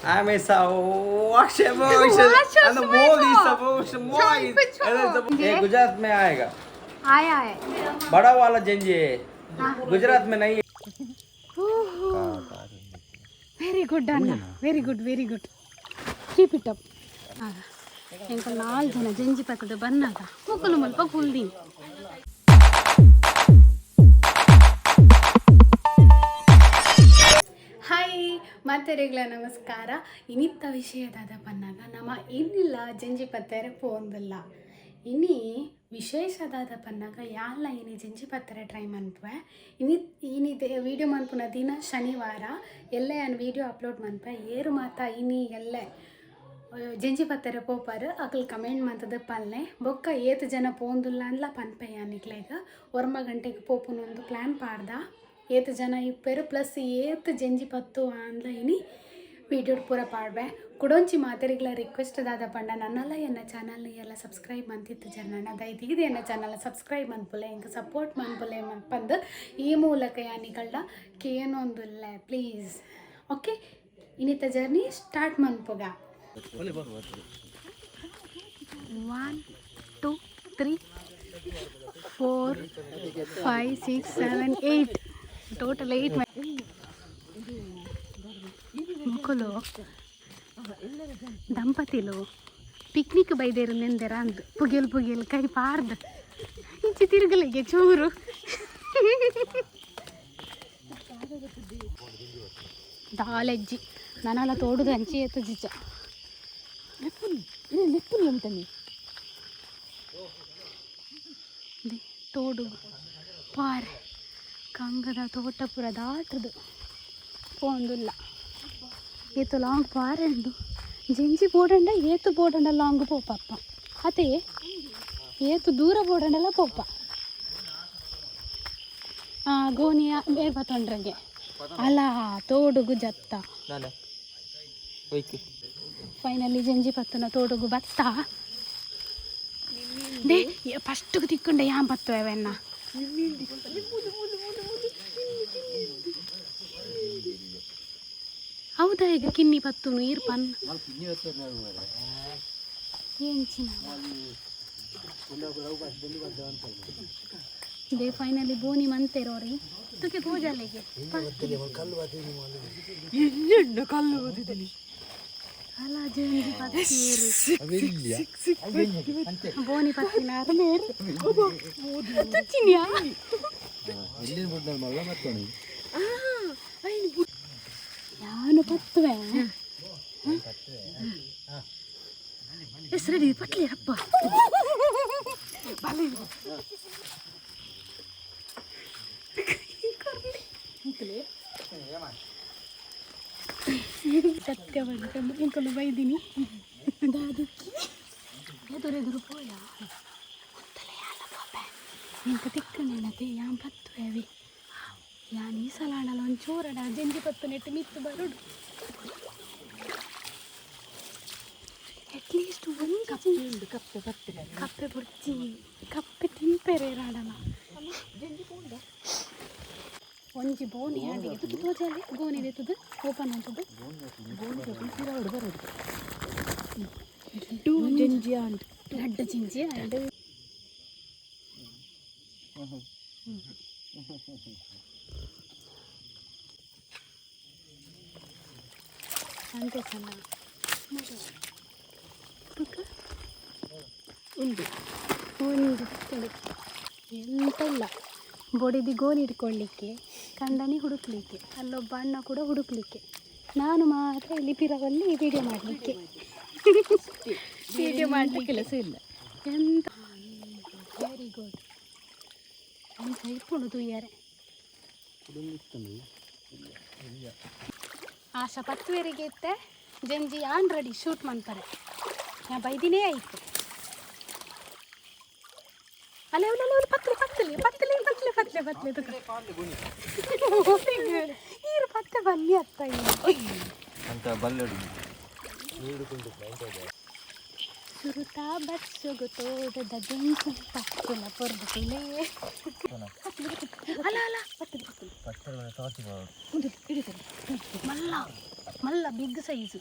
Amesa, washe and the mole is supposed to ये गुजरात में आएगा. आया है. बड़ा वाला जंजी गुजरात में नहीं है. वेरी गुड अण्ಣ, very good, very good. Keep it up. ಎಂಕ 4 ಜನ ಜಂಜಿ ಪತ್ತದ ಬನ್ನಾಗ ಮುಕ್ಕಲು ಮುಲ್ಪ ಫುಲ್ದಿ. ಹಾಯ್ ಮತ್ತೆ ರೆಗ್ಲ ನಮಸ್ಕಾರ. ಇನ್ನಿತ್ತ ವಿಷಯದಾದ ಪನ್ನಾಗ ನಮ್ಮ ಇನ್ನಿಲ್ಲ ಜಂಜಿ ಪತ್ತೆರೆ ಪೋಂದಿಲ್ಲ. ಇನಿ ವಿಶೇಷದಾದ ಪನ್ನಾಗ ಯಾಲ್ಲ ಇನಿ ಜಂಜಿ ಪತ್ತೆರೆ ಟ್ರೈ ಮನ್ಪೆ. ಇನಿದೆ ವೀಡಿಯೋ ಮನ್ಪುನ ದಿನ ಶನಿವಾರ ಎಲ್ಲೇ ಅನ್ ವೀಡಿಯೋ ಅಪ್ಲೋಡ್ ಮನ್ಪೆ. ಏರು ಮಾತ ಇನಿ ಎಲ್ಲೇ ಜಂಜಿ ಪತ್ತೆರೆ ಪೋಪಾರು ಅಕಲ್ ಕಮೆಂಟ್ ಮಂತದ ಪಲ್ಲೆ ಬೊಕ್ಕ ಏತು ಜನ ಪೋಂದುಲ್ಲ ಅಂದ್ಲ ಪನ್ಪೆ ಯಾನಿಕ್ಲೇಗ 1 ಗಂಟೆಗೆ ಪೋಪುನೊಂದು ಪ್ಲ್ಯಾನ್ ಪಾಡ್ದ. ಏತು ಜನ ಇಪ್ಪೇರು ಪ್ಲಸ್ ಏತು ಜಂಜಿ ಪತ್ತು ಅಂದ್ಲ ಇನಿ ವೀಡಿಯೋ ಪೂರ ಪಾಡ್ಬೆ. ಕುಡೊಂಚಿ ಮಾತೆರಿಗ್ಲ ರಿಕ್ವೆಸ್ಟ್ ದಾದ ಪಂಡ ನನ್ನಲ್ಲ ಎನ್ನ ಚಾನಲ್ನ ಎಲ್ಲ ಸಬ್ಸ್ಕ್ರೈಬ್ ಮಂತಿತ್ತು ಜನ ದಯತೀಗಿದೆ ಎನ್ನ ಚಾನಲ್ ಸಬ್ಸ್ಕ್ರೈಬ್ ಮನ್ಪುಲೆ ಎಂಕ ಸಪೋರ್ಟ್ ಮನ್ಪುಲೆ ಮನ್ಪಂದು ಈ ಮೂಲಕ ಯಾನಿಗಳ್ಳ ಕೇನೊಂದುಲ್ಲ ಪ್ಲೀಸ್. ಓಕೆ, ಇನ್ನಿತ್ತ ಜರ್ನಿ ಸ್ಟಾರ್ಟ್ ಮನ್ಪುಗ. 1 2 3 4 5 6 7 8 ಟೋಟಲ್ 8 ಮುಕ್ಕಲು ದಂಪತಿಲು ಪಿಕ್ನಿಕ್ ಬೈದೇರು ನೆಂದೆರ ಅಂದು ಪುಗಿಲ್ ಕೈ ಪಾರ್ದು ಇಂಚಿ ತಿರುಗಲಿಗೆ ಚೂರು ದಾಲೆಜ್ಜಿ ನನ್ನೆಲ್ಲ ತೋಡುದು ಹಂಚಿ ಎತ್ತು ಜಿಜ್ಜ ಲೆಪ್ಪುನಿ ಎಂತನಿ ತೋಡು ಪಾರೆ ಕಂಗದ ತೋಟ ಪುರ ದಾಟದು ಪೋಂದುಲ್ಲ ಏತು ಲಾಂಗ್ ಪಾರೆ ಉಂಡು ಜಂಜಿ ಬೋಡಂಡ ಏತು ಬೋಡಂಡ ಲಾಂಗ್ ಪೋಪಪ್ಪ ಅದೇ ಏತು ದೂರ ಬೋಡಂಡಲ್ಲ ಪೋಪ ಗೋನಿಯ ಬೇಗ ತೊಂಡ್ರಗೆ ಅಲ್ಲ ತೋಡುಗು ಜತ್ತ ಫೈನಲಿ ಜಂಜಿ ಪತ್ತನ ತೋಡುಗು ಬತ್ತ ದೇ ಫಸ್ಟ್ಗೆ ತಿಕ್ಕೊಂಡೆ ಯಾನ್ ಬತ್ತವೆ ಅವೆನ್ನ ಹೌದಾ ಈಗ ಕಿನ್ನಿ ಪತ್ತುನು ಈರ್ಪನ್ ಏಂಚಿನ ದೇ ಫೈನಲಿ ಬೋನಿ ಮಂತೆರೋರಿ ತುಕೆ ಪೂಜಾಲೆಗೆ ಅಲ್ಲ ಜಂಜಿ ಪತ್ತೇರು ಬೋನಿ ಪತ್ತಿನ ತುಚ್ಚಿನ್ಯಾ ಯಾನು ಪತ್ತುವೆ ಹೆಸರಡಿ ಪಟ್ಲಿ ರಪ್ಪ ಸತ್ಯ ಬಂದ ಇಂಕಲು ಬೈದಿನಿ ದಾದಕ್ಕಿ ಎದುರೆದುರು ಪೋಯ ಗೊತ್ತಲೇ ಯಾಲ ಪಾಪೆ ಇಂಕ ತಿಕ್ಕನೇನತೆ ಯಾನ್ ಪತ್ತುವೆ ಅವಿ ಯಾನ್ ಈ ಸಲಾಡಲ್ಲ ಒಂಚೂರಡ ಜಂಜಿ ಪತ್ತು ನೆಟ್ಟು ಮಿತ್ತು ಬರುಡು ಅಟ್ಲೀಸ್ಟ್ ಒಂದು ಕಪ್ಪೆ ಉಂಡು ಕಪ್ಪೆ ಬುರ್ಜಿ ಕಪ್ಪೆ ತಿಂಪೆರೆ ರಾಡಲ್ಲ ಒಂಜಿ ಬೋನಿ ಆಡಿಗೆ ತುತ್ತು ತೋಜಾಲೆ ಗೋನಿ ಎತ್ತದು ಓಪನ್ ಅಂತದ್ದು ಜಂಜಿ ಅಂಡ್ ಲಡ್ಡ ಜಿಂಜಿ ಅಂಡ್ ಅಂತೆ ಸಣ್ಣ ಉಂಡು ಎಂತ ಇಲ್ಲ ಬೊಡಿದಿ ಗೋನಿ ಇಟ್ಕೊಳ್ಳಿಕ್ಕೆ ಕಂಡನಿ ಹುಡುಕ್ಲಿಕ್ಕೆ ಅಲ್ಲೊಬ್ಬ ಅಣ್ಣ ಕೂಡ ಹುಡುಕ್ಲಿಕ್ಕೆ ನಾನು ಮಾತ್ರ ಇಲ್ಲಿ ಪಿರವಲ್ಲಿ ವಿಡಿಯೋ ಮಾಡಲಿಕ್ಕೆ ಕೆಲಸ ಇಲ್ಲ ಎಂತ ವೆರಿ ಗುಡ್ ಎಂತ ಇಟ್ಕೊಂಡು ತುಯ್ಯಾರೆ ಆಶಾ ಪತ್ತುವರೆಗೆ ಇತ್ತೆ ಜಂಜಿ ಆನ್ ರೆಡಿ ಶೂಟ್ ಮಾಡ್ತಾರೆ ನಾ ಬೈದಿನೇ ಆಯಿತು ಅಲ್ಲೇ ಪತ್ತಲೆ ಈರು ಪತ್ತೆ ಬಲ್ಲಿ ಅತ್ತ ಸುರುತಾ ಬಸ್ಸುಗು ತೋಡದ ಜಂಜಿ ಪತ್ತಲ ಪೊರ್ಬುಲೆ ಅಲ್ಲ ಮಲ್ಲ ಮಲ್ಲ big size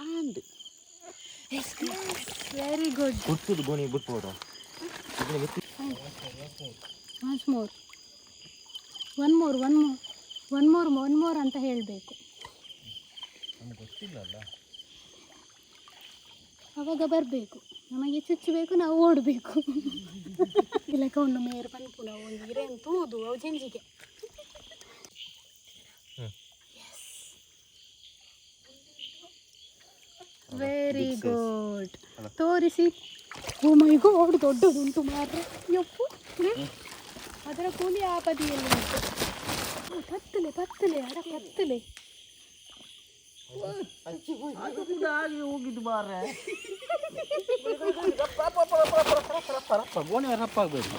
and very good. ಗೊತ್ತದು ಗೋಣಿ ಬಿಟ್ಬೋದು. Once more one more one more one more one more ಅಂತ ಹೇಳಬೇಕು. ಅವಾಗ ಬರಬೇಕು, ನಮಗೆ ಚುಚ್ಚಬೇಕು, ನಾವು ಓಡಬೇಕು. ಇಲ್ಲಕ ಒಂದು ಮೇರು ಪಂಪು ನಾವು ಒಂದು ಹಿರೇನು ತೂದು ಅವು ಜಂಜಿಗೆ. Very good. ತೋರಿಸಿ. ಓ ಮೈ ಗಾಡ್, ದೊಡ್ಡದುಂಟು ಮಾತ್ರ. ಯಪ್ಪು, ಅದರ ಕೂಲಿ ಆ ಬದಿಯಲ್ಲಿ ಉಂಟು. ಪತ್ತಲೆ ಪತ್ತಲೆ ಅಡ ಪತ್ತಲೆ. ಹೋಗಿದ್ದು ಬಾರೆ ಗೋಣಿ ರಪ್ಪ ಆಗ್ಬೇಕು.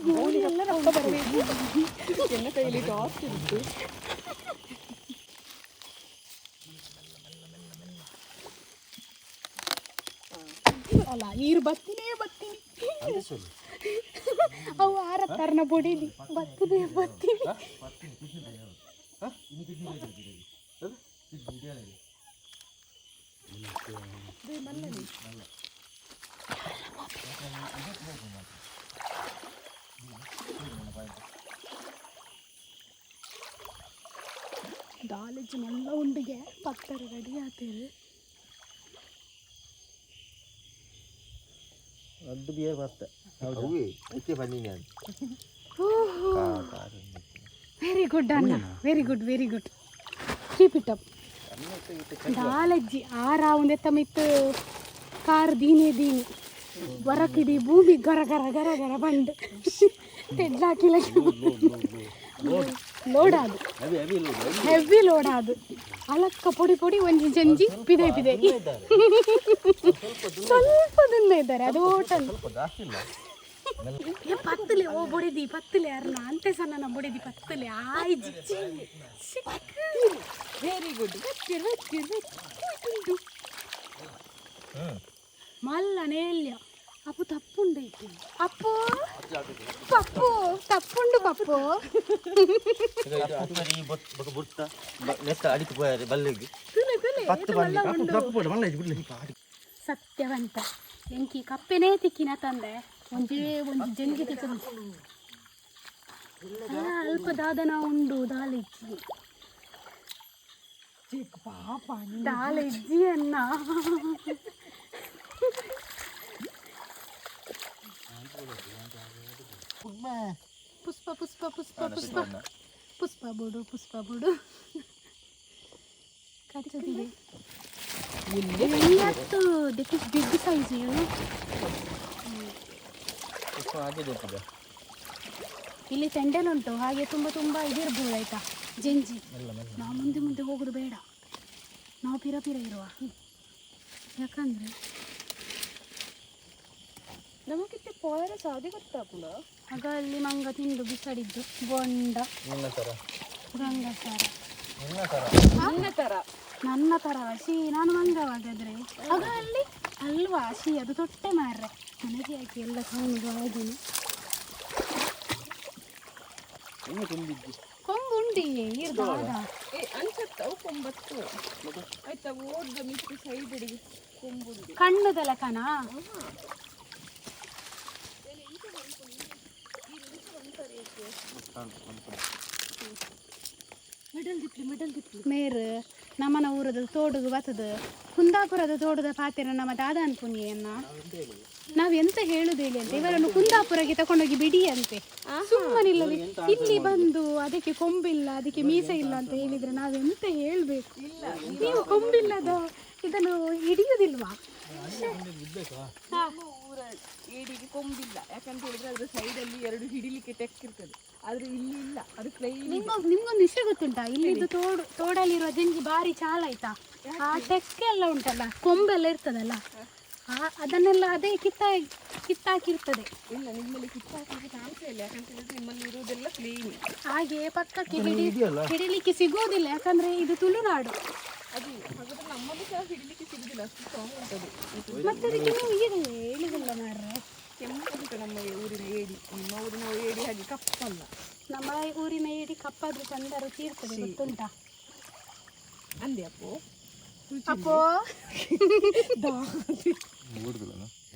ಗೋಣಿ ಎಲ್ಲ ರಪ್ಪ ಬರಬೇಕು. ಎಲ್ಲ ಕೈಲಿ ಟಾರ್ಚ್ ಇರುತ್ತೆ. ಅಲ್ಲ ಈರು ಬತ್ತಿನೇ ಬತ್ತೀನಿ. ಅವು ಆರ ತರ್ನ ಬೊಡಿಲಿ ಬತ್ತಿನೇ ಬತ್ತೀನಿ. ದಾಲೇಜ್ ಮಲ್ಲ ಉಂಡಿಗೆ ಪತ್ತರ ರೆಡಿ ಆತೇವೆ. ಅದು ಬಿಯರ್ ಮಸ್ತ್. ವೆರಿ ಗುಡ್ ಅಣ್ಣ, very good very good. Keep it up. ದಾಲಜ್ಜಿ ಆರ ಒಂದೆತ್ತ ಮಿತ್ತು ಕಾರ್ ದೀನಿ ದೀನಿ ಬರಕಿಡಿ ಭೂಮಿ ಗರ ಗರ ಗರ ಗರ ಬಂದು ತೆಡ್ಲಾಕಿಲ್ಲ. ಲೋಡ್ ಆದು ಹೆವಿ ಲೋಡ್ ಆದು. ಅಲಕ್ಕ ಪೊಡಿ ಪೊಡಿ ಒಂಜಿ ಜಂಜಿ ಪಿದೆ ಪಿದೆ ಸ್ವಲ್ಪ ದಿನ ಇದ್ದಾರೆ. ಅದು ಹೋಟೆಲ್ ಪತ್ತಲೆ. ಓ ಬೊಡಿದಿ ಪತ್ತಲೆ ಅರ್ನ ಅಂತೆ ಸಹ ನನ್ನ ಬೊಡಿದಿ ಪತ್ತಲೆ ಆಯ್ಜಿ. Very good. ಮಲ್ಲ ನೇಲ್ಯ ಅಪ್ಪು ತಪ್ಪುಂಡೈತಿ. ಅಪ್ಪು ಪಪ್ಪು ತಪ್ಪುಂಡು ಪಪ್ಪು. ಸತ್ಯವಂತ ಎಂಕಿ ಕಪ್ಪೆನೇ ತಿಕ್ಕಿನ ತಂದೆ ಒಂಜೇ ಒಂದು ಜಂಗಿ ತಿಕ್ಕ ಅಲ್ಪ ದಾದನ ಉಂಡು ದಾಲಿಜ್ಜಿ. ದಾಲಿಜ್ಜಿ ಅನ್ನ ಪುಷ್ಪ ಪುಷ್ಪ ಪುಷ್ಪ ಪುಷ್ಪ ಪುಷ್ಪ ಬುಡು ಪುಷ್ಪ ಬುಡು ಕಚ್ಚದಿದೆ. This is big size. ಇಲ್ಲಿ ಸೆಂಡಲ್ ಉಂಟು, ಹಾಗೆ ತುಂಬ ತುಂಬ ಇದಿರ್ಬೋದು ಆಯ್ತಾ ಜಂಜಿ. ನಾವು ಮುಂದೆ ಮುಂದೆ ಹೋಗೋದು ಬೇಡ, ನಾವು ಪಿರ ಪಿರ ಇರುವ. ಯಾಕಂದ್ರೆ ನಮಗೆ ಪೋಯರ ಸಾದಿ ಗೊತ್ತಾಗುಲ್ಲ. ಆಗ ಅಲ್ಲಿ ಮಂಗ ತಿಂದು ಬಿಸಾಡಿದ್ದು ಗೊಂಡ ಗಂಗಸರ ನನ್ನ ತರ ಶೀ. ನಾನು ಮಂಗವಾಗಾದ್ರೆ ಆಗ ಅಲ್ಲಿ ಅಲ್ವಾ ಶೀ, ಅದು ತೊಟ್ಟೆ ಮಾರ್ರೆ. ನನಗೆ ಯಾಕೆ ಎಲ್ಲ ಸೌಂಡ್ ಹೋಗಿನಿ. ಕೊಂಬುಂಡಿ ಇರ್ದಾಗ ಅನ್ಸತ್ತವು ಕೊಂಬತ್ತು ಆಯ್ತಾ. ಓದ್ದ ಮಿಕ್ಕಿ ಸೈಡ್ ಹಿಡಿದು ಕೊಂಬುಂಡಿ ಕಣ್ಣದಲ್ಲ ಕಣ. ಮೇರ್ ನಮ್ಮನ ಊರದ ತೋಡುಗು ಬತ್ತದ ಕುಂದಾಪುರದ ತೋಟದ ಪಾತೆರ ನಮ್ಮ ದಾದ ಅನ್ಪುನಿಯನ್ನ ನಾವ್ ಎಂತ ಹೇಳುದಿಲ್ಲ ಅಂತ. ಇವರನ್ನು ಕುಂದಾಪುರಕ್ಕೆ ತಕೊಂಡೋಗಿ ಬಿಡಿ ಅಂತೆ. ಸುಮ್ಮನಿಲ್ಲ ಇಲ್ಲಿ ಬಂದು ಅದಕ್ಕೆ ಕೊಂಬಿಲ್ಲ ಅದಕ್ಕೆ ಮೀಸೆ ಇಲ್ಲ ಅಂತ ಹೇಳಿದ್ರೆ ನಾವೆಂತ ಹೇಳ್ಬೇಕು? ನೀವು ಕೊಂಬಿಲ್ಲದ ಇದನ್ನು ಹಿಡಿಯುವುದಿಲ್ವಾ? ಊರ ಏಡಿಗೆ ಕೊಂಬಿಲ್ಲ, ಯಾಕಂತ ಹೇಳಿದ್ರೆ ಅದ್ರ ಸೈಡಲ್ಲಿ ಎರಡು ಹಿಡಿಲಿಕ್ಕೆ ಟೆಕ್ ಇರ್ತದೆ, ಆದ್ರೆ ಇಲ್ಲಿ ಇಲ್ಲ, ಅದು ಪ್ಲೈನ್. ನಿಮ್ಗೊಂದು ವಿಷಯ ಗೊತ್ತುಂಟಾ? ಇಲ್ಲಿದ್ದು ತೋಡಲ್ಲಿರುವ ಜಂಜಿ ಭಾರಿ ಚಾಲ ಆಯ್ತಾ. ಆ ಟೆಕ್ ಎಲ್ಲ ಉಂಟಲ್ಲ, ಕೊಂಬೆಲ್ಲ ಇರ್ತದಲ್ಲ, ಅದನ್ನೆಲ್ಲ ಅದೇ ಕಿತ್ತಾಕಿರ್ತದೆ. ಇಲ್ಲ, ನಿಮ್ಮಲ್ಲಿ ಕಿತ್ತಾಕಲಿಕ್ಕೆ ಚಾನ್ಸೇ ಇಲ್ಲ, ಯಾಕಂತ ಹೇಳಿದ್ರೆ ನಿಮ್ಮಲ್ಲಿ ಇರುವುದೆಲ್ಲ ಕ್ಲೀನ್. ಹಾಗೆ ಪಕ್ಕಕ್ಕೆ ಹಿಡಿಲಿಕ್ಕೆ ಸಿಗೋದಿಲ್ಲ, ಯಾಕಂದ್ರೆ ಇದು ತುಳುನಾಡು. ಅದು ಹಾಗಾದ್ರೆ ನಮ್ಮಲ್ಲಿ ಸಹ ಹಿಡಿಲಿಕ್ಕೆ ಸಿಗುದಿಲ್ಲ, ಅಷ್ಟು ಸ್ಟ್ರಾಂಗ್ ಉಂಟದು. ಮತ್ತೆ ಅದಕ್ಕೆ ನೀವು ಈಗ ಹೇಳಿದಿಲ್ಲ ಮಾರ್ರೆ. ಕೆಂಪುಂಟು ನಮ್ಮ ಊರಿನ ಏಡಿ, ನಿಮ್ಮ ಊರಿನ ಏಡಿ ಹಾಗೆ ಕಪ್ಪಲ್ಲ. ನಮ್ಮ ಊರಿನ ಏಡಿ ಕಪ್ಪಾದ್ರೂ ಚಂದ ರುಚಿ ಇರ್ತದೆ, ಗೊತ್ತುಂಟಾ? ಅಂದೆ ಅಪ್ಪು ಅಪ್ಪೋ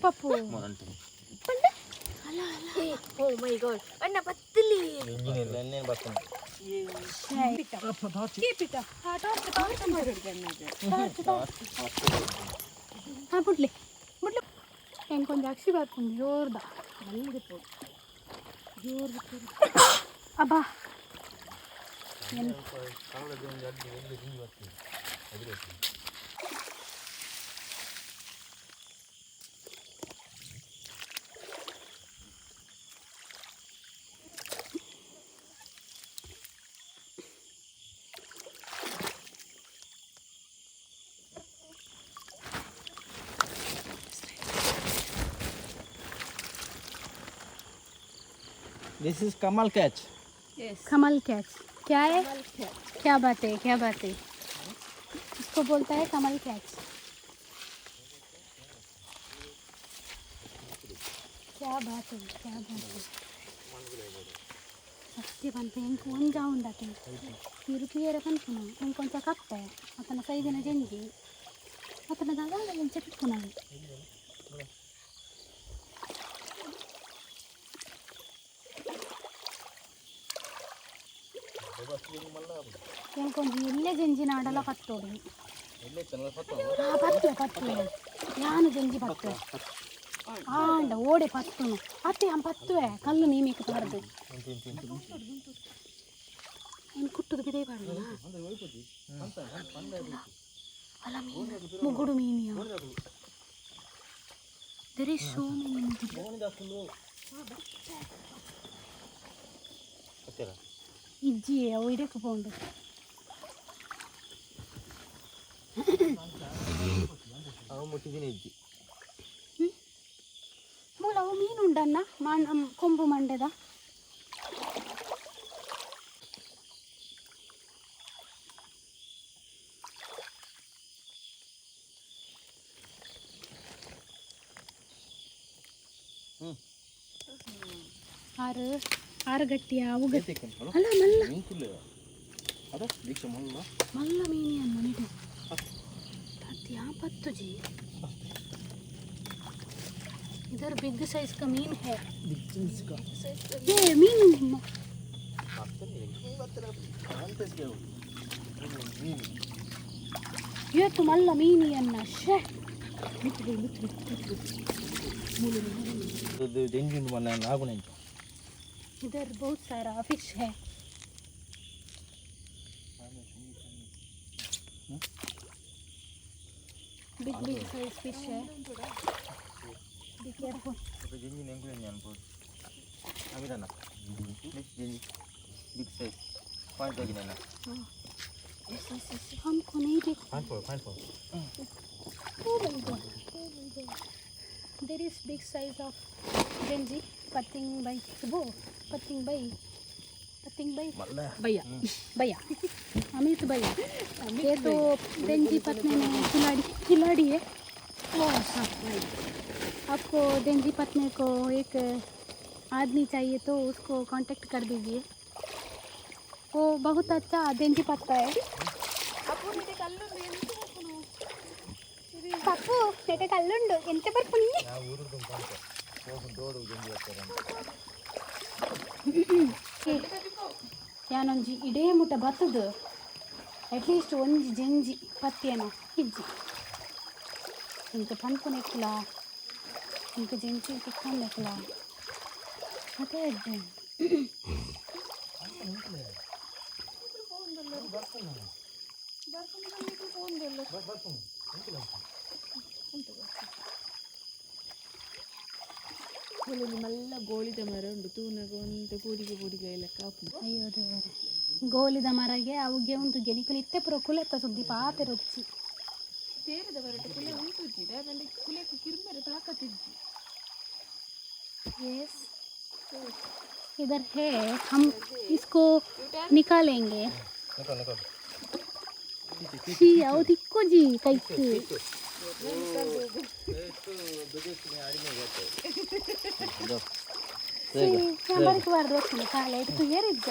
ಪಪ್ಪು ಓ ಮೈ ಗಾಡ್ ಅಣ್ಣ ಪತ್ತಲಿ ಬಿಡ್ಲಿ ಬಿಡ್ಲಿ ఇంకొంచెం అక్షి పడుతుంది జోరుదా అబ్బా This is Kamal catch. Yes. Kamal catch क्या है? कमल catch. क्या बात है, क्या बात है? इसको बोलता है कमल कैच. क्या बात है, क्या बात है. ಅಷ್ಟೇ ಬಂತು ಹೆಂಗೆ ಒಂದು ಉಂಡಾತೆ ನೀರು ಕ್ಲಿಯರ್ ಕನ್ಪುನ ಹೆಂಗೆ ಕೊಂಚ ಕಪ್ಪೆ ಅತನ ಸೈದಿನ ಜಂಜಿ ಅತನ ದಾಗ ಚೆಟ್ಕುನಾಗಿ ఇంకొంచెం ఇల్లే జంజి నాడల పత్తోడు పత్తు యాను జంజి పత్తు ఆండ ఓడే పత్తును అత్తే ఆమె పత్తువే కళ్ళు నీ మీకు పడదు నేను కుట్టుదు బిదే పడు అలా మీను ముగ్గుడు మీనియా దెర్ ఈస్ సో మెనీ ಇಜ್ಜಿ ಅವು ಇದಕ್ಕೆ ಪೌಂಡು ಮೂಲ ಅವು ಮೀನುಂಡನ್ನ ಕೊಂಬು ಮಂಡ್ಯದ ಆರು ಆರು ಗಟ್ಟಿಯ ಅವು ಗಟ್ಟಿ ಅಲ್ಲ ಮಲ್ಲ ಮಲ್ಲ ಮೀನಿ ಅನ್ನ ಮಿಡೆ यहाँ पत्तू जी इधर बिग साइज का मीन है ये मीन ये तुम अल्लाह मीन ही अन्ना शे इधर बहुत सारा फिश है बिग साइज फिश है be careful big size point लगी ना हमको नहीं देख there is big size of गेंजी पतिंग बाई पतिंग बाई भैया भैया अमित भैया ये तो डेंजी पत्नी में खिलाड़ी है वो सब भाई आपको डेंजी पत्नी को एक आदमी चाहिए तो उसको कांटेक्ट कर दीजिए वो बहुत अच्छा डेंजी पत्ता है पप्पू नेटे कल्लुंडु ಎಂತ ಬರ್ಪುನಿ ಯಾನೊಂಜಿ ಇಡೇ ಮುಟ ಬತ್ತದು ಅಟ್ಲೀಸ್ಟ್ ಒಂಜಿ ಜಂಜಿ ಪತ್ತಿಯನ ಇಜ್ಜಿ ಇಂಕ ಪನ್ಪುನೆಕ್ಲ ಇಂಕ ಜಂಜಿ ತಿಕ್ಕೊಂಡೆಕ್ಲ ಅದೇ ಅಜ್ಜಿ ನಿಮ್ಮೆಲ್ಲ ಗೋಳಿದ ಮರ ಉಂಟು ತೂನಗ ಒಂದು ಕೂಡಿಗೆ ಎಲ್ಲ ಕಾಪು ಅಯ್ಯೋ ದೇವರೇ ಗೋಲಿದ ಮರಗೆ ಅವುಗೆ ಒಂದು ಗೆಲಿಕಲಿತ್ತೆ ಪುರ ಕುಲೆತ್ತ ಸುದ್ದಿ ಪಾತೆ ರೊಚ್ಚಿ ಸೇರಿದ ಬರಟೆ ಕುಲೆ ಉಂಟು ಬಂದು ಕುಲೆಕ್ಕೆ ಕಿರುಮೆರೆ ತಾಕತ್ತಿದ್ದಿ यस इधर है हम इसको निकालेंगे शी आओ दिक्को जी कैसे ಬರ್ದು ಹೋಗ್ತೀನಿ ಕಾಲ ಇಟ್ಟು ಏರಿದ್ದ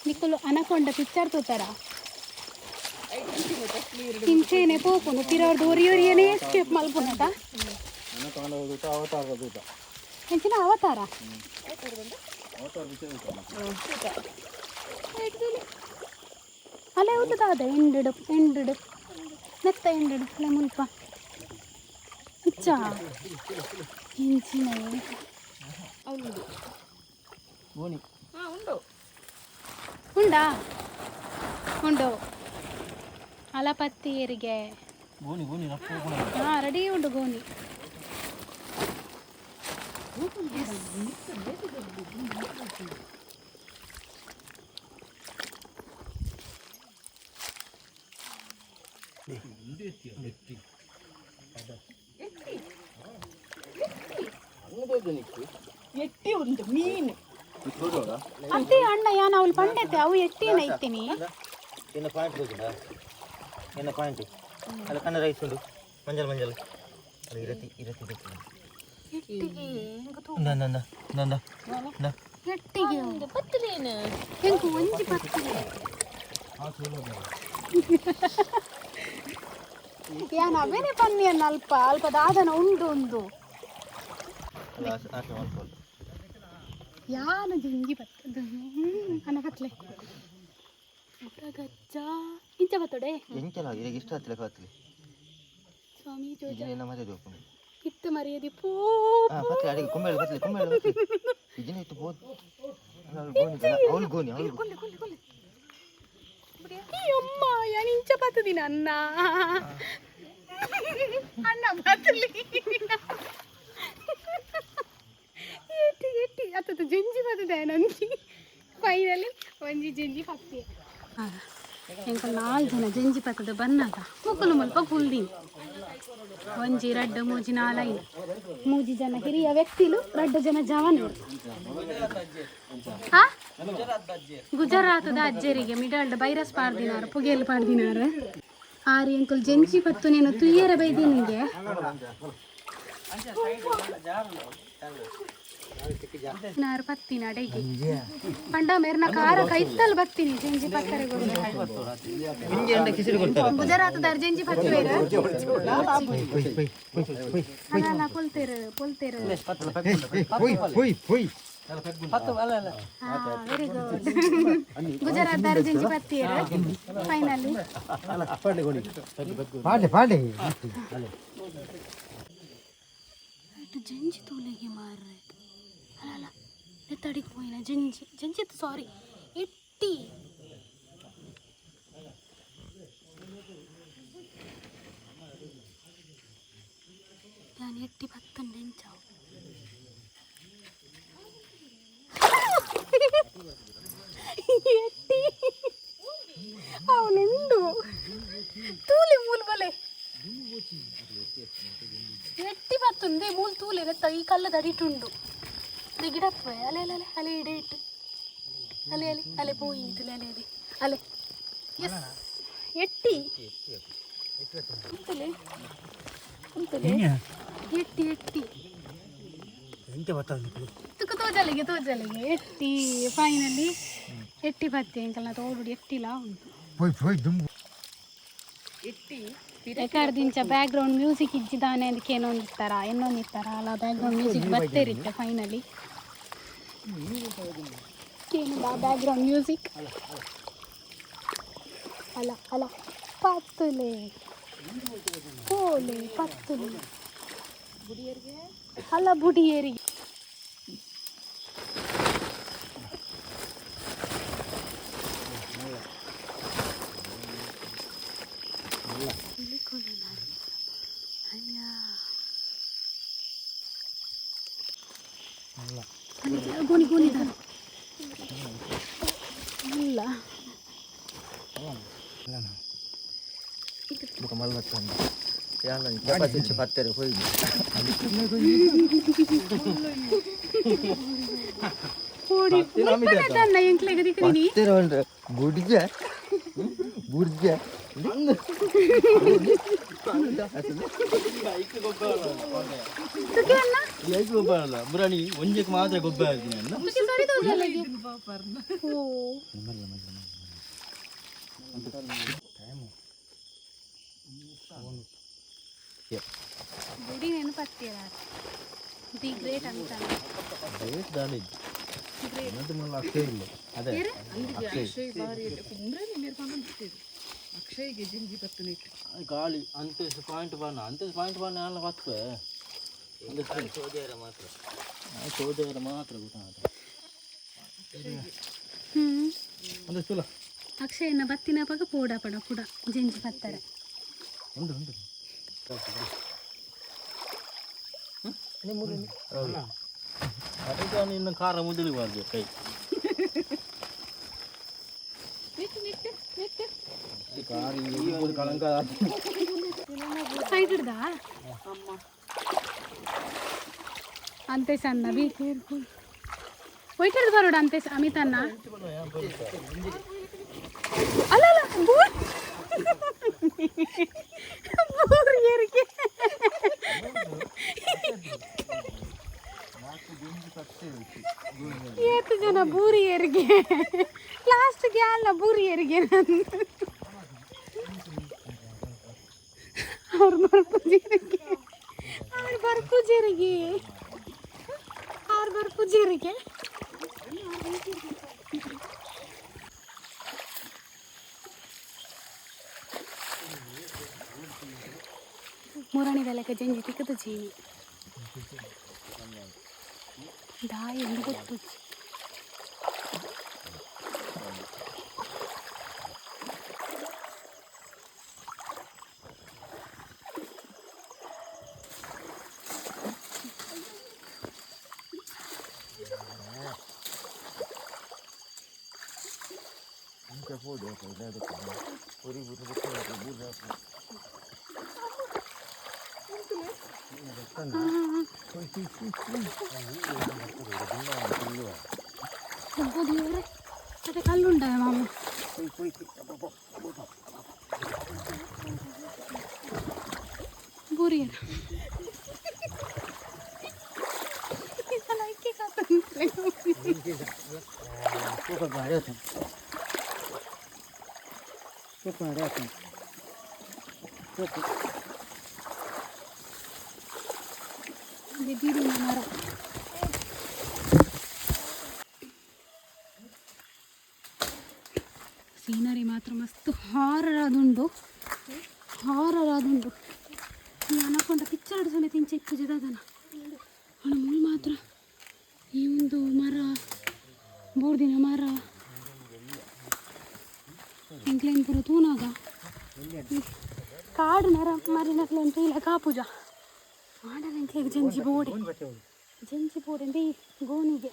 ನಿಕ್ಕಲು ಅನಕೊಂಡ ಪಿಕ್ಚರ್ ತೋತಾರ ಇಂಚೇನೆ ಪೋಪುನು ಪಿರೋರ್ದು ಒರಿಯೊರಿಯನೇ ಎಸ್ಕೇಪ್ ಮಲ್ಪುನಟ ಎಂಚಿನ ಅವತಾರ ಅಲ್ಲೇ ಹೋಗ್ತದ ಎಂಡು ನೆತ್ತ ಎಂಡು ಅಲ್ಲೇ ಮುಲ್ಪ ಇಚ್ಚ ಇಂಚಿನ ಉಂಡಾ ಉಂಡು ಅಲಪತ್ತಿಯರಿಗೆ ಹಾಂ ರೆಡಿ ಉಂಟು ಗೋಣಿ ಎಟ್ಟಿ ಉಂಟು ಮೀನು ಅತ್ತೆ ಅಣ್ಣ ಯಾನ ಅವಳು ಪಂಡೈತೆ ಅವು ಎಟ್ಟಿನ ಇತ್ತೀನಿ ಎನ್ನ ಪಾಯಿಂಟ್ ಹೋಗುದಾ ಎನ್ನ ಪಾಯಿಂಟ್ ಅಲ್ಲಿ ಕಣ್ಣ ರೈಸ್ ಉಂಟು ಮಂಜಲ್ ಮಂಜಲ್ ಅದು ಇರತಿ ಎಟ್ಟಿಗೆ ನಂದ ಎಟ್ಟಿಗೆ ಹೆಂಗು ಒಂಜಿ ಪತ್ತಿಗೆ ಯಾನ ಅವೇನೆ ಪನ್ನಿಯನ್ನ ಅಲ್ಪ ದಾದನ ಉಂಡು ಒಂದು ಯಾನು ಜಿಂಗಿ ಬತ್ತದು ಅನ್ನ ಕತ್ಲೆ ಗಜ್ಜ ಇಂಚ ಬತ್ತಡೆ ಎಂಚಲ ಈಗ ಇಷ್ಟ ಹತ್ತಲೆ ಕತ್ಲೆ ಸ್ವಾಮಿ ಜೋಜ ಇದನ್ನ ಮರೆ ದೋಪು ಇತ್ತು ಮರಿಯದಿ ಪೋ ಪತ್ಲೆ ಅಡಿಗೆ ಕುಂಬೆಳ ಬತ್ಲೆ ಇದನ್ನ ಇತ್ತು ಬೋದು ಅವಳು ಗೋನಿ ಅಮ್ಮ ಯಾನು ಇಂಚ ಬತ್ತದಿನ ಅನ್ನ ಬತ್ತಲಿ ಎಟ್ಟಿ ಅತ್ತದ ಜಂಜಿ ಬರ್ತದೆ ನಂಜಿ ಫೈನಲಿ ಒಂಜಿ ಜಂಜಿ ಪತ್ತಿ ಎಂಕ 4 ಜನ ಜಂಜಿ ಪತ್ತದ ಬನ್ನದ ಮುಕ್ಕಲು ಮುಲ್ಪ ಫುಲ್ದಿನ್ ಒಂಜಿ 2 3 4 5 ಜನ ಹಿರಿಯ ವ್ಯಕ್ತಿಲು 2 ಜನ ಜವನರು ಗುಜರಾತದ ಅಜ್ಜರಿಗೆ ಮಿಡಲ್ಡ್ ಬೈರಸ್ ಪಾಡ್ದಿನಾರು ಪುಗೇಲು ಪಾಡ್ದಿನಾರು ಆರಿ ಎಂಕಲ್ ಜಂಜಿ ಪತ್ತು ನೀನು ತುಯ್ಯರ ಬೈದಿನಿಗೆ ನಾರು ಪತ್ತಿನ ಅಡೆಗೆ ಪಂಡ ಮೇರ್ನ ಕಾರ ಕೈತ್ತಲ್ ಬತ್ತೀನಿ ಜಂಜಿ ಪತ್ತರೆ ಗುಜರಾತದ ಜಂಜಿ ಪತ್ತುವೇರ ಅಲ್ಲ ಪೊಲ್ತೇರು ವೆರಿ ಗುಡ್ ಗುಜರಾತ್ ಜಂಜಿ ಪತ್ತೀರ ಫೈನಲಿ ಜಂಜಿ ತೂಲಿಗೆ ಮಾರ್ರೆ ಅಲ್ಲ ನೆತ್ತಡಿಗೆ ಹೋಯಿನ ಜಂಜಿ ಸಾರಿ ಎಟ್ಟಿ ನಾನು ಎಟ್ಟಿ ಪತ್ತಂಡು ಎಂಚಾವು ಎಟ್ಟಿ ಅವನುಂಡು ತೂಲಿ ಮೂಲು ಬಲೆ ಎಟ್ಟಿ ಬತ್ತುಂದೆ ಮೂಲು ತೂಲೆ ಈ ಕಲ್ಲದ ಅಡಿಟುಂಡು ಗಿಡಪ್ಪ ಅಲೆ ಇಡೆ ಇಟ್ಟು ಅಲೆ ಪೋಯಿಂತು ಅಲೆ ಎಸ್ ಎಟ್ಟಿ ಎಟ್ಟಿ ತೋಜಲಿಗೆ ಎಟ್ಟಿ ಫೈನಲಿ ಎಟ್ಟಿ ಪತ್ತಿ ಅಂಕಲ್ನ ತೋಡು ಎಟ್ಟಿಲ್ಲ ಉಂಟು ಎಕರ್ದಿಂಚ ಬ್ಯಾಕ್ಗ್ರೌಂಡ್ ಮ್ಯೂಸಿಕ್ ಇಜ್ಜಿದಾನೆ ಅದಕ್ಕೆ ಇನ್ನೊಂದಿರ್ತಾರ ಅಲ್ಲ ಬ್ಯಾಕ್ಗ್ರೌಂಡ್ ಮ್ಯೂಸಿಕ್ ಬರ್ತೇರಿತ್ತೆ ಫೈನಲಿ ಏನು ಬ್ಯಾಕ್ಗ್ರೌಂಡ್ ಮ್ಯೂಸಿಕ್ ಅಲ್ಲ ಪತ್ತುಲೆ ಓಲೆ ಪತ್ತುಲೆ ಅಲ್ಲ ಬುಡಿಯರಿಗೆ ಗೋಣಿ ಇಲ್ಲ ಪತ್ತರ ಹೋಗಿ ಗುಡಿಜ ಬುರ್ಜ ಗೊಬ್ಬರ ಅಲ್ಲ ಬುರಾಣಿ ಒಂಜಕ್ಕೆ ಮಾತ್ರ ಗೊಬ್ಬರ ಹಾಕ್ತೀನಿ ಅಲ್ಲ ಗುಡಿ ನೆನಪತ್ತೀರ ದಿ ಗ್ರೇಟ್ ಅಂತ ಅದೇ ಅಕ್ಷಯ್ ಬಾರಿ ಕುಂಬ್ರೆ ನಿರ್ಮಾಣ ಅಕ್ಷಯ್ಗೆ ಜಿಂಜಿ ಪತ್ತನ ಇಟ್ಟು ಗಾಳಿ ಅಂತ ಪಾಯಿಂಟ್ ಬಾಣ ಅಂತ ಪಾಯಿಂಟ್ ಬಾಣ ಎಲ್ಲ ಬರ್ತವೆ ಸೋದರ ಮಾತ್ರ ಗೊತ್ತಾಗುತ್ತೆ ಅಂದ್ರೆ ಚಲೋ ಅಕ್ಷಯನ ಬತ್ತಿನ ಪಗ ಪೋಡ ಪಡ ಕೂಡ ಜಂಜಿ ಪತ್ತಾರೆ ಉಂಟು ಉಂಟು ಅದಕ್ಕೆ ಇನ್ನು ಖಾರ ಮುದಲಿಬಾರ್ದು ಕೈ ಕಳಂಕ ಸೈಡ್ ಹಿಡ್ದಾ ಅಂತೆ ಸಣ್ಣ ಬಿ ಹೋಯ್ತಿರ್ದು ಬರೋಡ ಅಂತೆ ಅಮಿತನ್ನ ಅಲ್ಲ ಅಲ್ಲ ಬೂರಿಯರಿಗೆ ಏತು ಜನ ಬೂರಿಯರಿಗೆ ಲಾಸ್ಟ್ಗೆ ಅಲ್ಲ ಬೂರಿಯರಿಗೆ ಅವ್ರ ಬರ್ಪುಜೀರಿಗೆ ಮುರಣಿ ಬೆಲೆಗೆ ಜಂಜಿ ತಿಕ್ಕದು ಜೀನಿ ದಾಯಿ ಎಂದು ಗೊತ್ತು ಅದೇ ಕಲ್ಲುಂಟ ಮಾಮ ಬೂರಿಯ ಬೀರಿನ ಮರ ಸೀನರಿ ಮಾತ್ರ ಮಸ್ತ್ ಹಾರರ್ ಆದುಂಡು ಅನಕೊಂಡ ಪಿಚ್ಚರ್ಡ್ ಸಮೇತ ಇಂಚೆ ಇಪ್ಪು ಜದಾದನ ಅವನ ಮೂಲ ಮಾತ್ರ ಈ ಒಂದು ಮರ ಬೋರ್ದಿನ ಮರ ಎಂಕ್ಲೇನ್ ಪುರ ತೂನಾಗ ಕಾಡು ಮರಿನಕ್ಲೇನ್ ತೂಲ ಕಾಪುಜ ಮಾಡನೆಂಕ್ಲೆಗ್ ಜಂಜಿ ಬೋಡೆ ಅಂದೆ ಈ ಗೋನಿಗೆ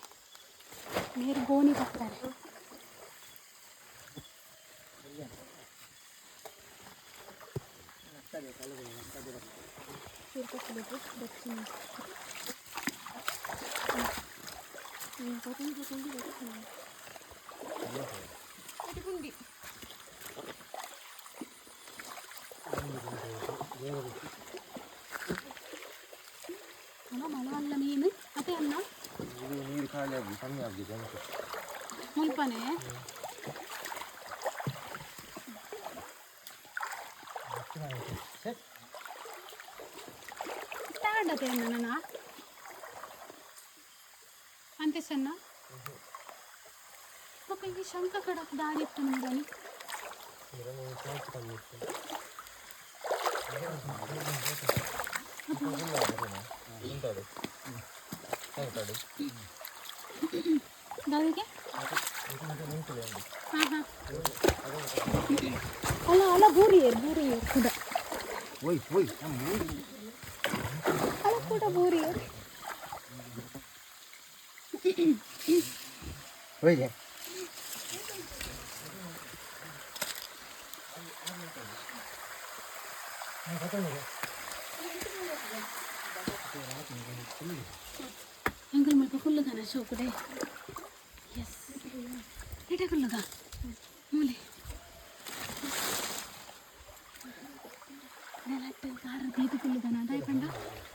ನೇರು ಗೋನಿ ಬರ್ತಾರೆ ಮನ ಅಲ್ಲ ನೀನು ಮತ್ತೆ ಅನ್ನ ನೀರು ಖಾಲಿ ಆಗಿ ಕಮ್ಮಿ ಆಗಿದೆ ಮುಲ್ಪನೆ ತಾಡತೆ ಅನ್ನ ಅಂತೆ ಸಣ್ಣ ಈ ಶಂಕ ಕಡಕ್ ದಾರಿ ಇತ್ತು ನಿಮ್ಗನಿ ದಾರಿಗೆ ಅಲ್ಲ ಬೂರಿಯರ್ ಕೂಡ ಅಲ್ಲ ಕೂಡ ಬೂರಿಯರ್ अंकल मेरे को खुल्लगा ना चौकड़े यस एटा खुल्लगा मूले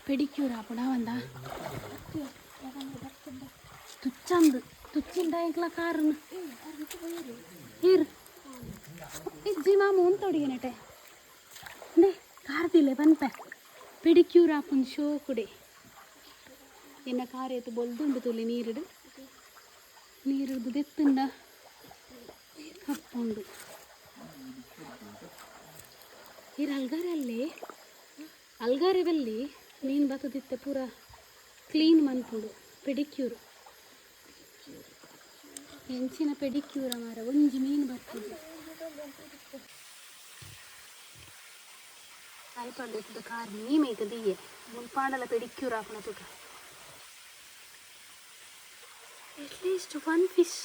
ಪೆಡಿಕ್ಯೂರ್ ಆಪುಣ ಒಂದ ತುಚ್ಚಂದು ತುಚ್ಚಿಂದ ಎಂಕ್ಲ ಕಾರಣ ಇರು ಇಜ್ಜಿ ಮಾಮು ಉಂಟೊಡಿಗೆನಟೆ ನೇ ಕಾರ್ದಿಲ್ಲೆ ಬನ್ಪೆ ಪೆಡಿಕ್ಯೂರ್ ಆಪುಂದು ಶೋ ಕುಡೆ ಎನ್ನ ಕಾರ್ ಎತ್ತು ಬೊಲ್ದುಂಡು ತುಲೆ ನೀರಿಡ್ದು ದೆತ್ತುಂಡ ಕಪ್ಪುಂಡು ಇರು ಅಲ್ಗಾರೆ ಬಲ್ಲಿ ಮೀನು ಬತ್ತದಿತ್ತೆ ಪೂರ ಕ್ಲೀನ್ ಮನ್ಪುಡು ಪೆಡಿಕ್ಯೂರ್ ಎಂಚಿನ ಪೆಡಿಕ್ಯೂರ ಮಾರ ಒಂಜಿ ಮೀನು ಬರ್ತದೆ ಆಯ್ಪಂದು ಕಾರ್ ನೀಮೇಕ ದಿಯೆ ಮುನ್ಪಾಂಡಲ ಪೆಡಿಕ್ಯೂರ್ ಆಪಣ ತುಟ ಅಟ್ಲೀಸ್ಟ್ ಒನ್ ಫಿಶ್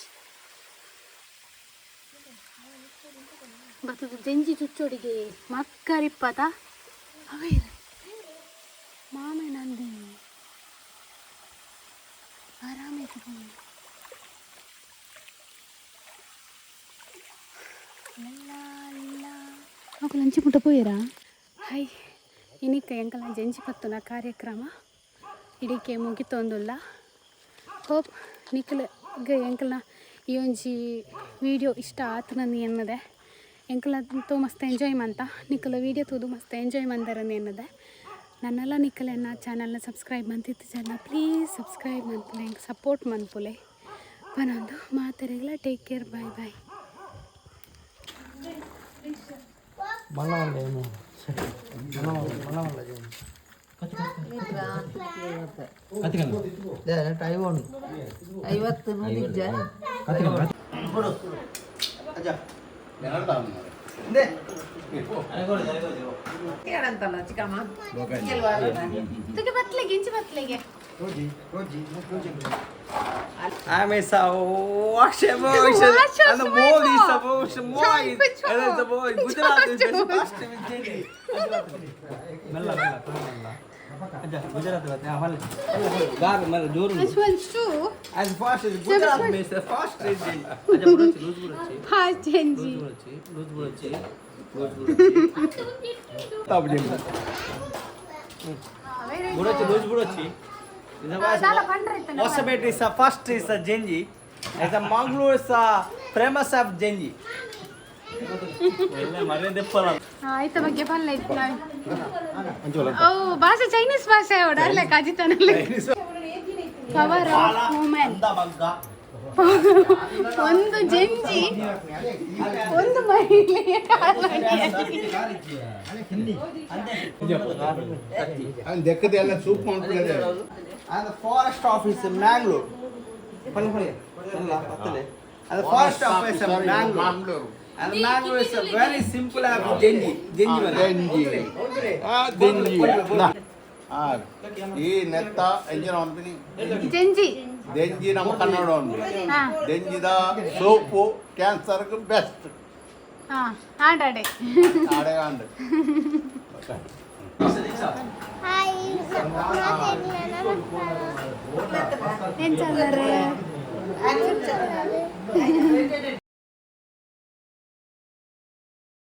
ಬತ್ತದು ಜಂಜಿ ಚುಚ್ಚೋಡಿಗೆ ಮಕ್ಕರಿಪ್ಪತ ಅವೇ ಮಾಮೆ ನಂದಿ ಆರಾಮೈತೆ ఒక లంచి పుట్టపోయారా ಹಾಯ್ ಇನ್ನಿಕ್ಕ ಎಂಕಲ್ನ ಜಂಜಿ ಪತ್ತುನ ಕಾರ್ಯಕ್ರಮ ಇಡೀಕೆ ಮುಗಿತೊಂದುಲ್ಲ ಹೋಪ್ ನಿಖಲ್ಗೆ ಎಂಕಲ್ನ ಈ ಒಂಜಿ ವಿಡಿಯೋ ಇಷ್ಟ ಆತನಂದು ಎನ್ನದೆ ಎಂಕಲ್ನ ತೋ ಮಸ್ತ್ ಎಂಜಾಯ್ ಮಂತ ನಿಖಲ ವಿಡಿಯೋ ತೂದು ಮಸ್ತ್ ಎಂಜಾಯ್ ಮಂದರಂದು ಎನ್ನದೆ ನನ್ನೆಲ್ಲ ನಿಖಲೆನ್ನ ಚಾನಲ್ನ ಸಬ್ಸ್ಕ್ರೈಬ್ ಮಂತಿತ್ತು ಜನ ಪ್ಲೀಸ್ ಸಬ್ಸ್ಕ್ರೈಬ್ ಮನ್ಪುಲೆ ಹೆಂಗೆ ಸಪೋರ್ಟ್ ಮನ್ಪುಲೆ ಪನೊಂದು ಮಾತರೆಲ್ಲ take care bye bye I'm a wash emotion and the more is emotion more is and the boy Gujarat is the first with Jenny. Mella aja Gujarat baat ha hal gar mal jor This one's too as fast as Gujarat means the fast is Jenny. Aja lose budachi fast Jenji lose budachi tab Jenny budachi Wasabet is the first is the Genji. As a Mangalore is the famous of Genji. ಆಯ್ತ ಬಗ್ಗೆ ಪಲ್ಲೆ ಓ ಭಾಷೆ Chinese ಭಾಷೆ ಅವಡಲ್ಲ ಕಾಜಿತನಲ್ಲ power of women ಒಂದು ಜಂಜಿ ಒಂದು ಮಹಿಳೆಯ ಎಲ್ಲ soup ಮಾಡ್ತಿದ್ದಾರೆ and the forest office in Mangalore and the forest office in Mangalore and Mangalore is a very simple app Genji ಈ ನೆತ್ತ ಎಂಜಿನ ಅಂತೀನಿ ಜಂಜಿ ದೆಂಜಿ ನಮ್ಮ ಕನ್ನಡ ಉಂಟು ದೆಂಜಿದ ಸೋಪು ಕ್ಯಾನ್ಸರ್ಗೆ ಬೆಸ್ಟ್ ಆಡಾಡೆ ಆಡೆ ಆಂಡ್ ಏನ್ ಚಂದರೆ